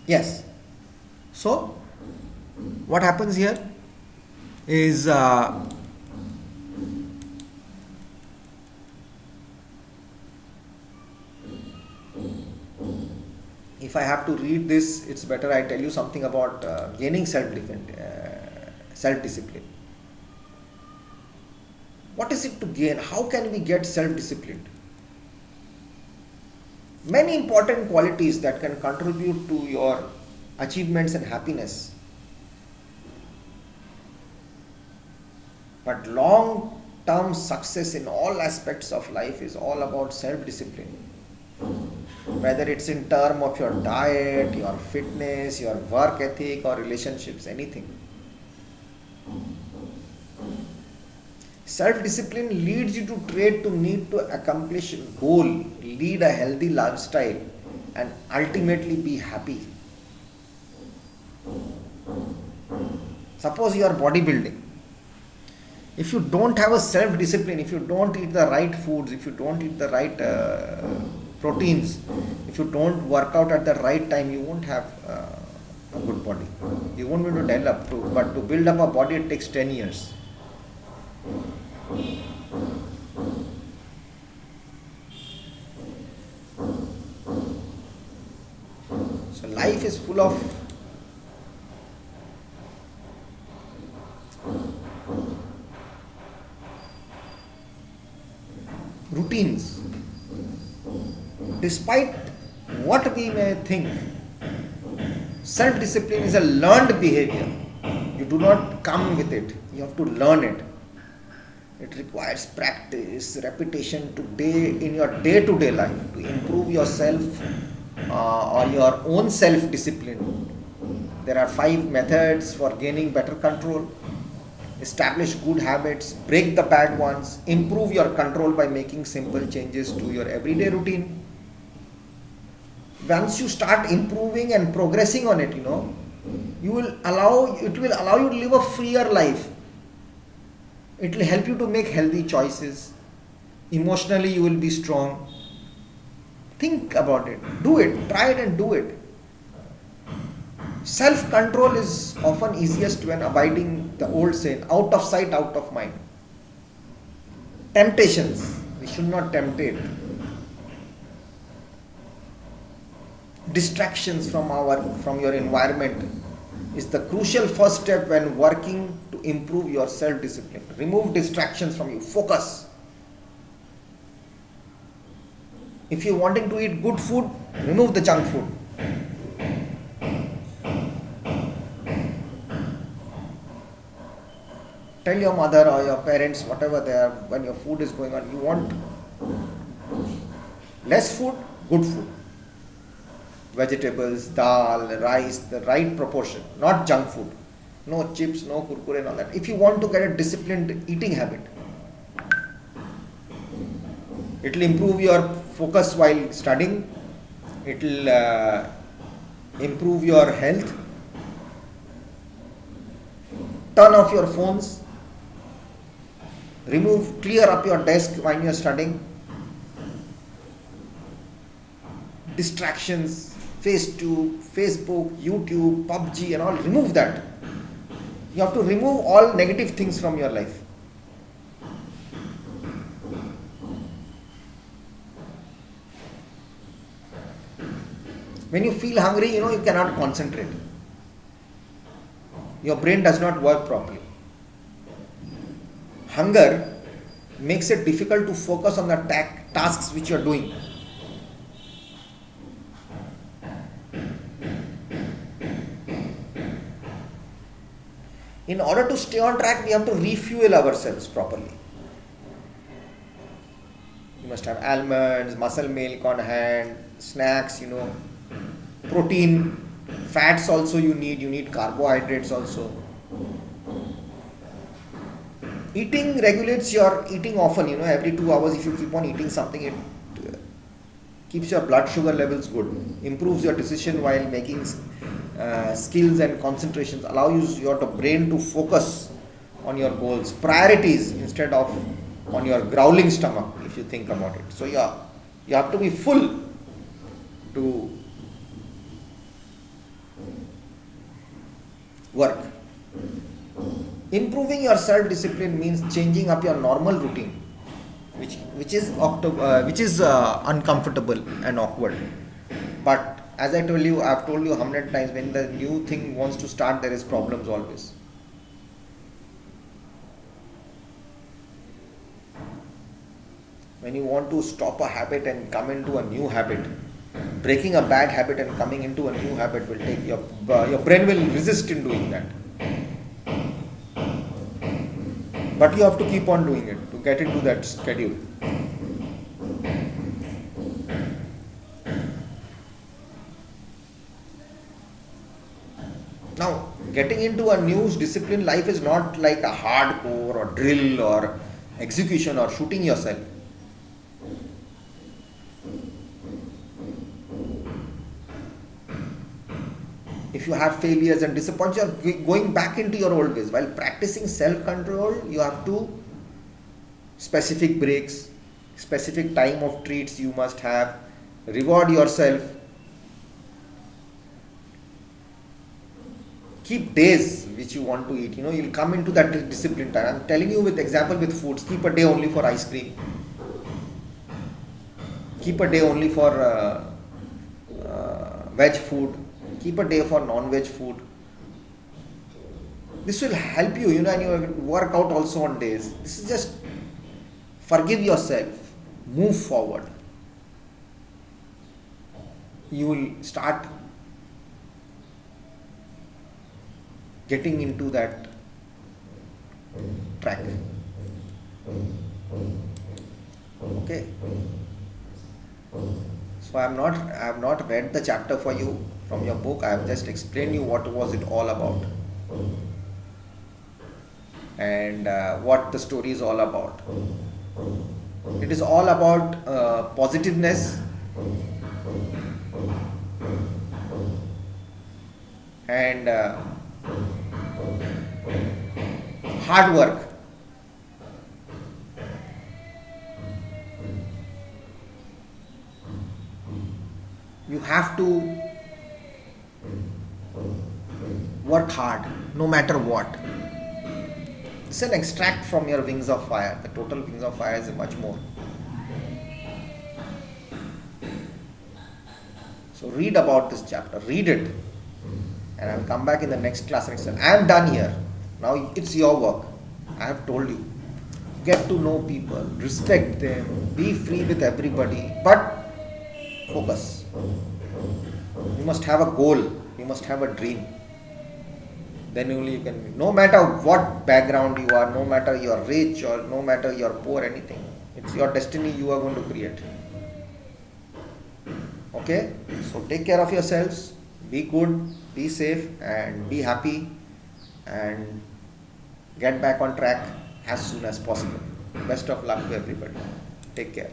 Yes. So, what happens here is if I have to read this, it's better I tell you something about gaining self discipline. What is it to gain? How can we get self disciplined? Many important qualities that can contribute to your achievements and happiness. But long term success in all aspects of life is all about self discipline. Whether it's in term of your diet, your fitness, your work ethic or relationships, anything. Self discipline leads you to trait to need to accomplish a goal, lead a healthy lifestyle, and ultimately be happy. Suppose you are bodybuilding. If you don't have a self discipline, if you don't eat the right foods, if you don't eat the right proteins, if you don't work out at the right time, you won't have a good body. You won't be able to develop. But to build up a body, it takes 10 years. So life is full of routines. Despite what we may think, self discipline is a learned behavior. You do not come with it, you have to learn it. It requires practice, repetition in your day to day life to improve yourself or your own self discipline. There are 5 methods for gaining better control. Establish good habits, break the bad ones, improve your control by making simple changes to your everyday routine. Once you start improving and progressing on it, it will allow you to live a freer life. It will help you to make healthy choices. Emotionally, you will be strong. Think about it. Do it. Try it and do it. Self-control is often easiest when abiding the old saying, out of sight, out of mind. Temptations. We should not tempt it. Distractions from your environment is the crucial first step when working to improve your self-discipline. Remove distractions from you. Focus. If you're wanting to eat good food, remove the junk food. Tell your mother or your parents, whatever they are, when your food is going on, you want less food, good food. Vegetables, dal, rice, the right proportion, not junk food. No chips, no kurkure and all that. If you want to get a disciplined eating habit, it will improve your focus while studying. It will improve your health. Turn off your phones. Clear up your desk when you are studying. Distractions, Facebook, YouTube, PUBG and all, remove that. You have to remove all negative things from your life. When you feel hungry, you cannot concentrate. Your brain does not work properly. Hunger makes it difficult to focus on the tasks which you are doing. In order to stay on track, we have to refuel ourselves properly. You must have almonds, muscle milk on hand, snacks, protein, fats also you need carbohydrates also. Eating regulates your eating often, every 2 hours if you keep on eating something, it keeps your blood sugar levels good, improves your decision while making skills and concentrations, allows your brain to focus on your goals, priorities instead of on your growling stomach if you think about it. So you have to be full to work. Improving your self-discipline means changing up your normal routine, which is uncomfortable and awkward. But as I told you, I've told you how many times, when the new thing wants to start, there is problems always. When you want to stop a habit and come into a new habit, breaking a bad habit and coming into a new habit will take your brain will resist in doing that. But you have to keep on doing it to get into that schedule. Now, getting into a new discipline life is not like a hardcore or drill or execution or shooting yourself. If you have failures and disappointments, you are going back into your old ways. While practicing self-control, you have to specific breaks, specific time of treats you must have, reward yourself. Keep days which you want to eat. You'll come into that discipline time. I'm telling you with example with foods. Keep a day only for ice cream. Keep a day only for veg food. Keep a day for non-veg food. This will help you, and you work out also on days. This is just forgive yourself, move forward. You will start getting into that track. Okay. So I have not read the chapter for you from your book. I have just explained you what was it all about, and what the story is all about. It is all about positiveness and hard work. You have to work hard no matter what. It's an extract from your Wings of Fire. The total Wings of Fire is much more. So read about this chapter, read it, and I'll come back in the next class and explain. I am done here. Now it's your work. I have told you. Get to know people, respect them, be free with everybody, but focus. You must have a goal, you must have a dream. Then only you can, no matter what background you are, no matter you are rich or no matter you are poor, anything. It's your destiny you are going to create. Okay? So take care of yourselves, be good, be safe, and be happy, and get back on track as soon as possible. Best of luck to everybody. Take care.